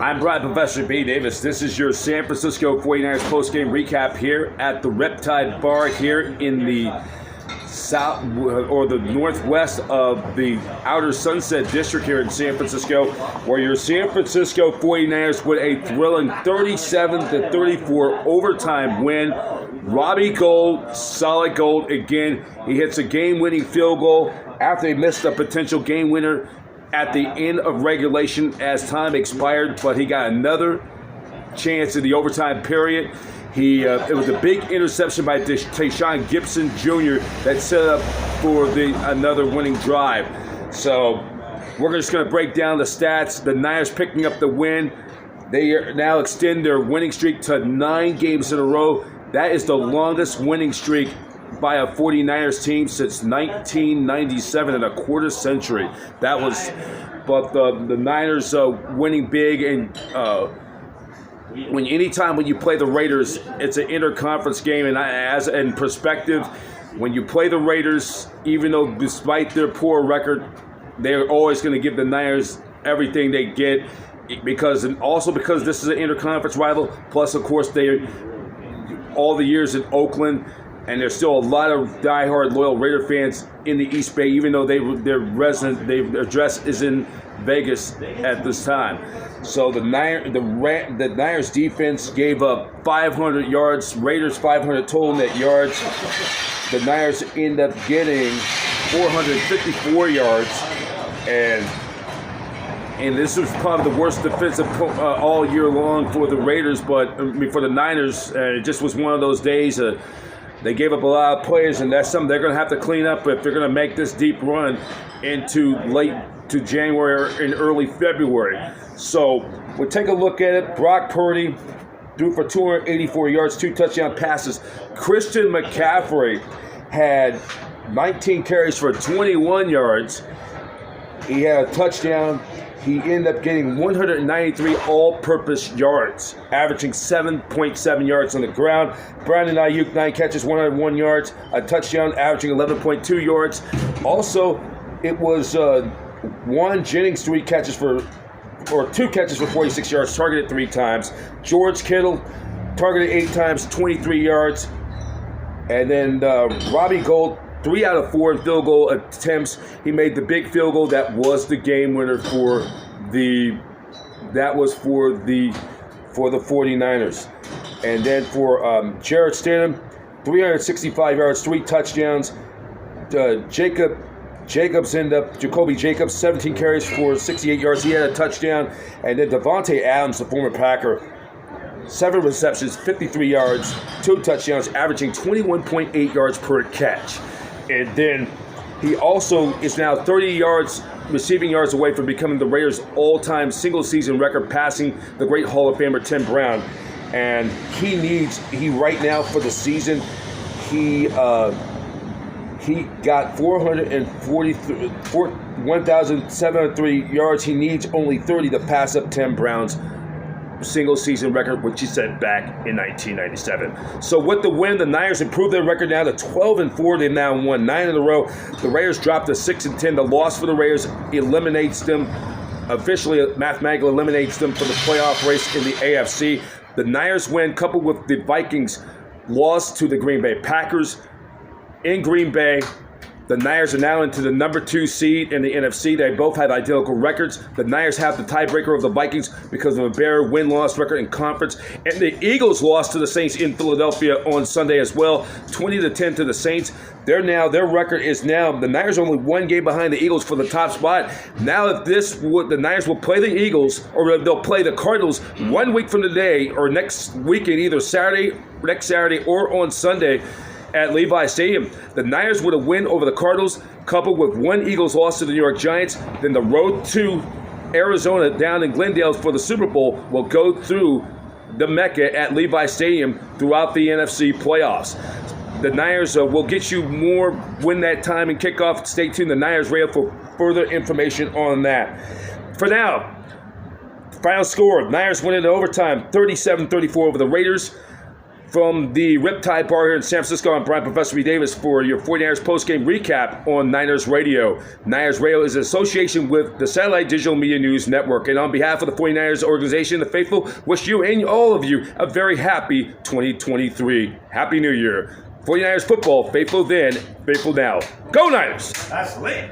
I'm Brad Professor B. Davis. This is your San Francisco 49ers postgame recap here at the Riptide Bar here in the south or the northwest of the outer Sunset District here in San Francisco, where your San Francisco 49ers with a thrilling 37-34 overtime win. Robbie Gould, solid gold again. He hits a game-winning field goal after he missed a potential game winner at the end of regulation as time expired, but he got another chance in the overtime period. It was a big interception by Tayshaun Gibson Jr. that set up for another winning drive. So we're just going to break down the stats. The Niners picking up the win. They now extend their winning streak to 9 games in a row. That is the longest winning streak by a 49ers team since 1997 in a quarter century. But the Niners winning big, and anytime when you play the Raiders, it's an interconference game, and as in perspective, when you play the Raiders, even though despite their poor record, they're always going to give the Niners everything they get, because this is an interconference rival. Plus, of course, all the years in Oakland. And there's still a lot of diehard loyal Raider fans in the East Bay, even though their address is in Vegas at this time. So the Niners defense gave up 500 yards, Raiders 500 total net yards. The Niners end up getting 454 yards, and this was probably the worst defensive all year long for the Raiders, but for the Niners, it just was one of those days. They gave up a lot of players, and that's something they're going to have to clean up if they're going to make this deep run into late to January and early February. So we'll take a look at it. Brock Purdy threw for 284 yards, 2 touchdown passes. Christian McCaffrey had 19 carries for 21 yards. He had a touchdown. He ended up getting 193 all-purpose yards, averaging 7.7 yards on the ground. Brandon Ayuk, 9 catches, 101 yards, a touchdown, averaging 11.2 yards. Also, it was Juan Jennings, 2 catches for 46 yards, targeted 3 times. George Kittle, targeted 8 times, 23 yards. And then Robbie Gould, 3 out of 4 field goal attempts. He made the big field goal that was the game winner for the 49ers. And then for Aligent Stadium, 365 yards, 3 touchdowns. Jacoby Jacobs, 17 carries for 68 yards. He had a touchdown. And then Devontae Adams, the former Packer, 7 receptions, 53 yards, 2 touchdowns, averaging 21.8 yards per catch. And then he also is now 30 receiving yards away from becoming the Raiders' all-time single-season record, passing the great Hall of Famer Tim Brown. And he right now for the season, he got 1,703 yards. He needs only 30 to pass up Tim Brown's single-season record, which he set back in 1997. So with the win, the Niners improved their record now to 12-4. They've now won 9 in a row. The Raiders dropped to 6-10. The loss for the Raiders mathematically eliminates them from the playoff race in the AFC. The Niners win, coupled with the Vikings' loss to the Green Bay Packers in Green Bay. The Niners are now into the number 2 seed in the NFC. They both have identical records. The Niners have the tiebreaker of the Vikings because of a better win-loss record in conference. And the Eagles lost to the Saints in Philadelphia on Sunday as well, 20-10 to the Saints. Their record is now, the Niners are only 1 game behind the Eagles for the top spot. Now the Niners will play the Eagles, or they'll play the Cardinals 1 week from today, or next weekend, either next Saturday or on Sunday at Levi Stadium. The Niners with a win over the Cardinals, coupled with 1 Eagles loss to the New York Giants, then the road to Arizona down in Glendale for the Super Bowl will go through the Mecca at Levi Stadium throughout the NFC playoffs. The Niners will get you more when that time and kickoff. Stay tuned. The Niners Radio for further information on that. For now, final score, Niners win in overtime, 37-34 over the Raiders. From the Riptide Bar here in San Francisco, I'm Brian Professor B. Davis for your 49ers postgame recap on Niners Radio. Niners Radio is an association with the Satellite Digital Media News Network. And on behalf of the 49ers organization, the faithful, wish you and all of you a very happy 2023. Happy New Year. 49ers football, faithful then, faithful now. Go Niners! That's late.